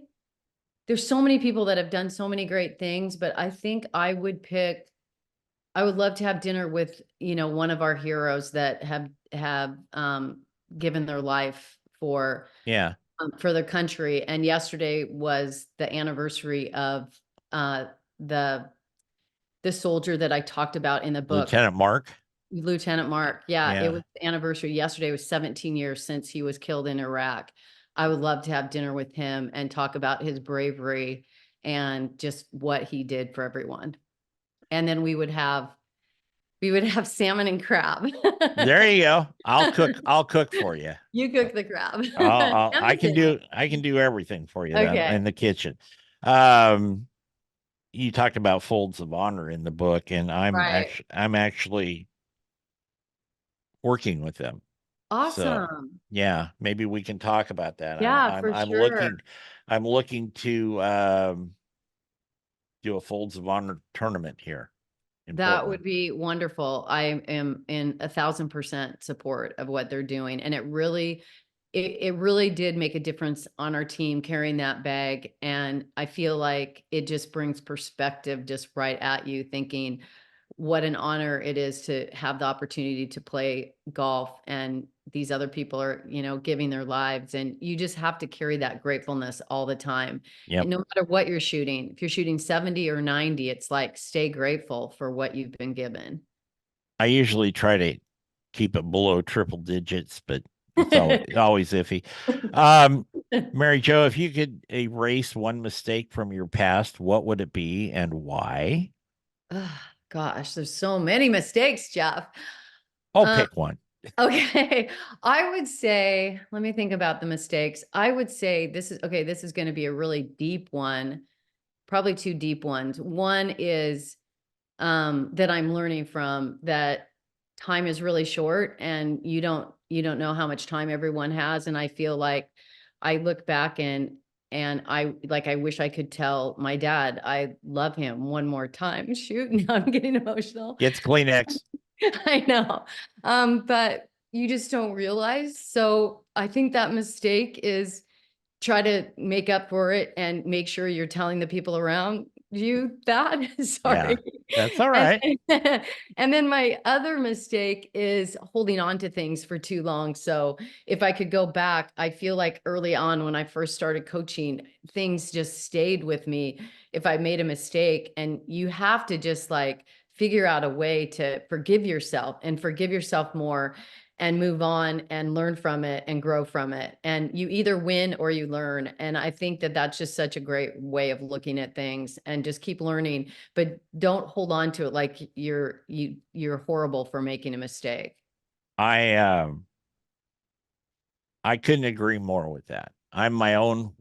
there's so many people that have done so many great things, but I think I would love to have dinner with, one of our heroes that have given their life Yeah. for their country. And yesterday was the anniversary of uh, the the soldier that I talked about in the book, Lieutenant Mark. Lieutenant Mark. Yeah, it Yeah. was the anniversary yesterday. It was 17 years since he was killed in Iraq. I would love to have dinner with him and talk about his bravery and just what he did for everyone. And then we would have salmon and crab. There you go. I'll cook for you. You cook the crab. I And the can salmon. do everything for you then Okay. in the kitchen. Um, you talked about folds of honor in the book, and Right. I'm actually working with them. So Awesome. yeah, maybe we can talk about that. Yeah, for sure. I'm looking to do a Folds of Honor tournament here in That Portland. would be wonderful. I am in 1,000% support of what they're doing. And it really did make a difference on our team carrying that bag. And I feel like it just brings perspective just right at you, thinking what an honor it is to have the opportunity to play golf. And these other people are, giving their lives. And you just have to carry that gratefulness all the time. Yep. And no matter what you're shooting, if you're shooting 70 or 90, it's like stay grateful for what you've been given. I usually try to keep it below triple digits, but it's always iffy. Um, Mary Jo, if you could erase one mistake from your past, what would it be and why? Oh, gosh, there's so many mistakes, Jeff. Oh, Um, pick one. okay. I would say, let me think about the mistakes. I would say this is okay. This is going to be a really deep one, probably two deep ones. One is that I'm learning from that time is really short and you don't know how much time everyone has. And I feel like I look back and I wish I could tell my dad I love him one more time. Shoot, now I'm getting emotional. It's Kleenex. I know. But you just don't realize. So I think that mistake is try to make up for it and make sure you're telling the people around you that. Yeah, Sorry. that's all And right. and then my other mistake is holding on to things for too long. So if I could go back, I feel like early on when I first started coaching, things just stayed with me if I made a mistake. And you have to just like figure out a way to forgive yourself and forgive yourself more and move on and learn from it and grow from it. And you either win or you learn. And I think that that's just such a great way of looking at things and just keep learning, but don't hold on to it like you're horrible for making a mistake. I I couldn't agree more with that. I'm my own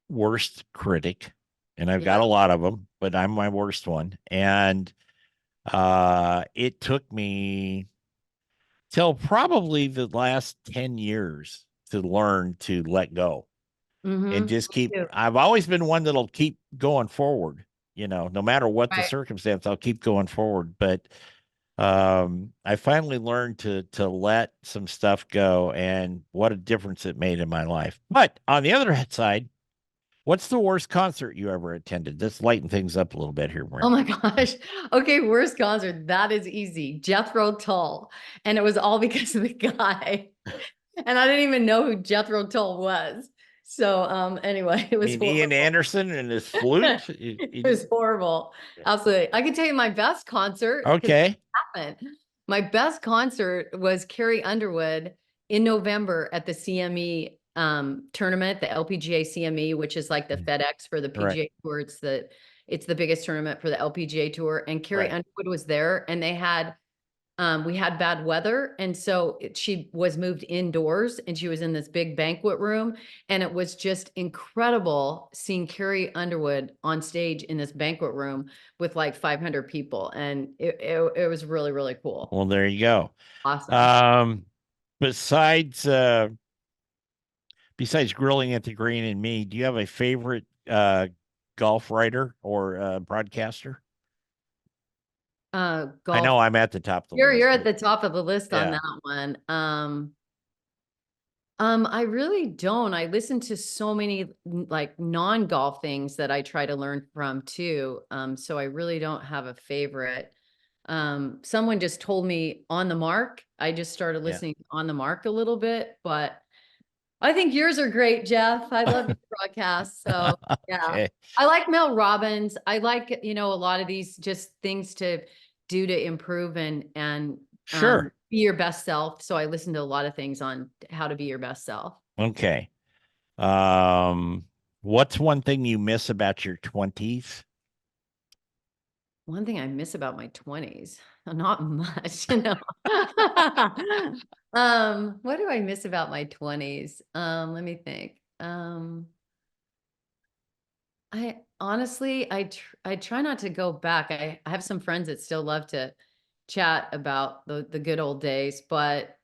worst critic, and I've got Yeah. a lot of them, but I'm my worst one. And it took me till probably the last 10 years to learn to let go and Mm-hmm. just keep. I've always been one that'll keep going forward, no matter what the Right. circumstance, I'll keep going forward. But I finally learned to let some stuff go, and what a difference it made in my life. But on the other side, what's the worst concert you ever attended? Let's lighten things up a little bit here, Oh Mary. my gosh. Okay, worst concert. That is easy. Jethro Tull. And it was all because of the guy. And I didn't even know who Jethro Tull was. So anyway, it I was mean, Ian horrible. Anderson and his flute. It was horrible. Absolutely. I can tell you my best concert because Okay. it happened. My best concert was Carrie Underwood in November at the CME tournament, the LPGA CME, which is like the FedEx for the Right. PGA Tour. It's the biggest tournament for the LPGA Tour. And Carrie Right. Underwood was there, and we had bad weather. And so she was moved indoors and she was in this big banquet room. And it was just incredible seeing Carrie Underwood on stage in this banquet room with like 500 people. And it was really, really cool. Well, there you go. Awesome. Um, besides besides grilling at the green and me, do you have a favorite golf writer or broadcaster? I Golf. know I'm at the top of the You're list, at but the top of the list on yeah, that one. I really don't. I listen to so many like non-golf things that I try to learn from too. So I really don't have a favorite. Someone just told me On the Mark. I just started yeah. listening to On the Mark a little bit, but I think yours are great, Jeff. I love your broadcast. So yeah. Okay. I like Mel Robbins. I like, a lot of these just things to do to improve and Sure. be your best self. So I listen to a lot of things on how to be your best self. Okay. Um, what's one thing you miss about your 20s? One thing I miss about my 20s, not much, what do I miss about my 20s? Let me think. I honestly, I try not to go back. I have some friends that still love to chat about the good old days, but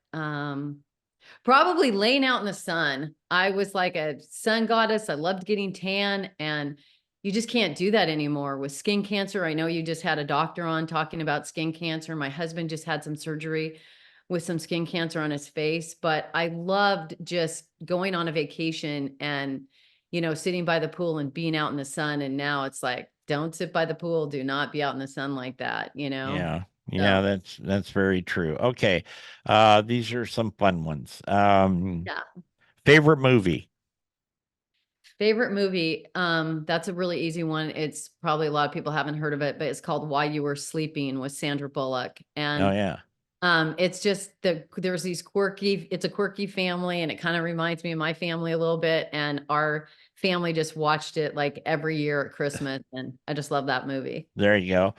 Probably laying out in the sun. I was like a sun goddess. I loved getting tan, and you just can't do that anymore with skin cancer. I know you just had a doctor on talking about skin cancer. My husband just had some surgery with some skin cancer on his face, but I loved just going on a vacation and, sitting by the pool and being out in the sun. And now it's like, don't sit by the pool. Do not be out in the sun like that. Yeah. Yeah, So, that's very true. Okay. These are some fun ones. yeah. Favorite movie. Favorite movie, that's a really easy one. It's probably a lot of people haven't heard of it, but it's called While You Were Sleeping with Sandra Bullock. Oh And yeah. it's just there's these it's a quirky family, and it kind of reminds me of my family a little bit. And our family just watched it like every year at Christmas, and I just love that movie. There you go.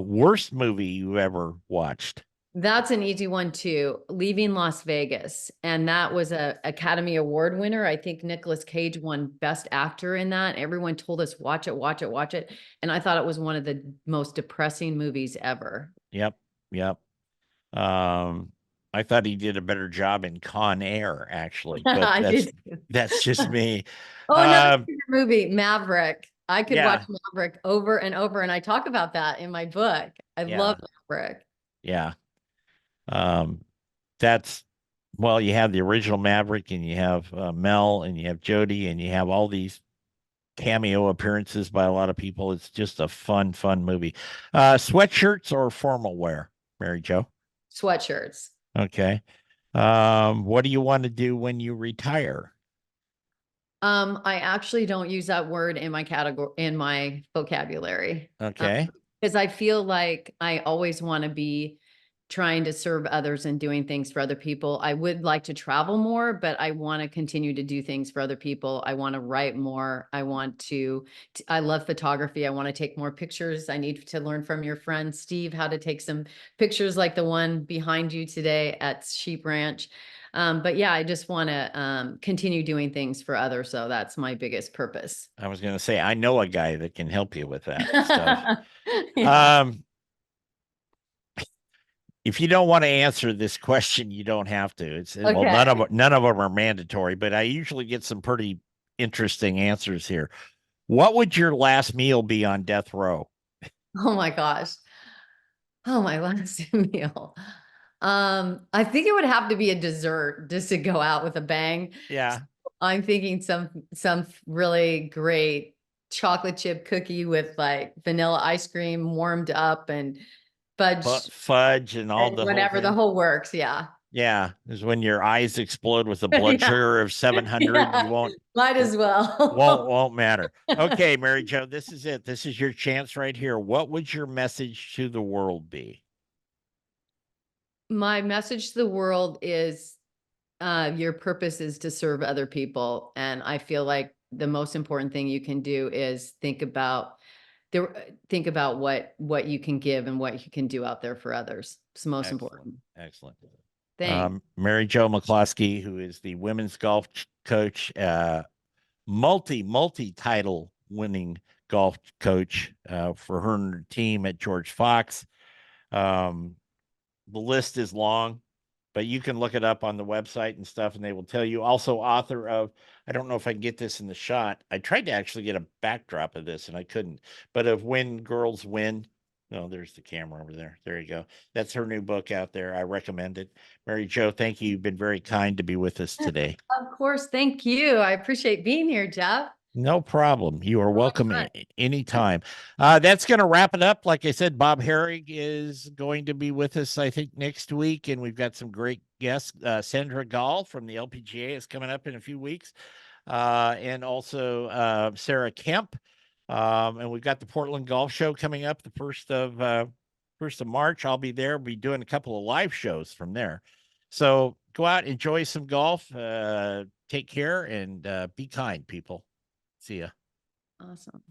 Worst movie you ever watched. That's an easy one too. Leaving Las Vegas, and that was a Academy Award winner. I think Nicolas Cage won Best Actor in that. Everyone told us watch it, watch it, watch it, and I thought it was one of the most depressing movies ever. Yep. Yep. Um, I thought he did a better job in Con Air, actually, but I did. that's just me. Oh, another Um, favorite movie, Maverick. I could watch yeah, Maverick over and over, and I talk about that in my book. I yeah, love Maverick. yeah. Um, that's well, you have the original Maverick, and you have Mel, and you have Jody, and you have all these cameo appearances by a lot of people. It's just a fun, fun movie. Sweatshirts or formal wear, Mary Jo? Sweatshirts. Okay. What do you want to do when you retire? I actually don't use that word in my category, in my vocabulary. Okay. Because I feel like I always want to be trying to serve others and doing things for other people. I would like to travel more, but I want to continue to do things for other people. I want to write more. I love photography. I want to take more pictures. I need to learn from your friend Steve how to take some pictures like the one behind you today at Sheep Ranch. But yeah, I just want to continue doing things for others. So that's my biggest purpose. I was going to say, I know a guy that can help you with that stuff. Yeah. Um, if you don't want to answer this question, you don't have to. It's well, Okay. none of them are mandatory, but I usually get some pretty interesting answers here. What would your last meal be on death row? Oh my gosh. Oh, my last meal. I think it would have to be a dessert just to go out with a bang. Yeah, I'm thinking some really great chocolate chip cookie with like vanilla ice cream warmed up and fudge fudge and all and the whole whatever the thing. whole works. Yeah. Yeah, is when your eyes explode with a blood Yeah. sugar of 700. You Yeah. Might as well. won't matter. Okay, Mary Jo, this is it. This is your chance right here. What would your message to the world be? My message to the world is your purpose is to serve other people. And I feel like the most important thing you can do is think about what you can give and what you can do out there for others. It's the most Excellent. important. Excellent. Thanks. Mary Jo McCloskey, who is the women's golf coach, multi title winning golf coach for her and her team at George Fox. Um, the list is long, but you can look it up on the website and stuff, and they will tell you. Also, author of, I don't know if I can get this in the shot. I tried to actually get a backdrop of this and I couldn't, but of When Girls Win. No, there's the camera over there. There you go. That's her new book out there. I recommend it. Mary Jo, thank you. You've been very kind to be with us today. Of course. Thank you. I appreciate being here, Jeff. No problem. You are Really welcome fun. anytime. That's going to wrap it up. Like I said, Bob Herring is going to be with us, I think, next week. And we've got some great guests. Sandra Gall from the LPGA is coming up in a few weeks. And also Sarah Kemp. And we've got the Portland Golf Show coming up the first of March. I'll be there. We'll be doing a couple of live shows from there. So go out, enjoy some golf, take care, and be kind, people. See ya. Awesome.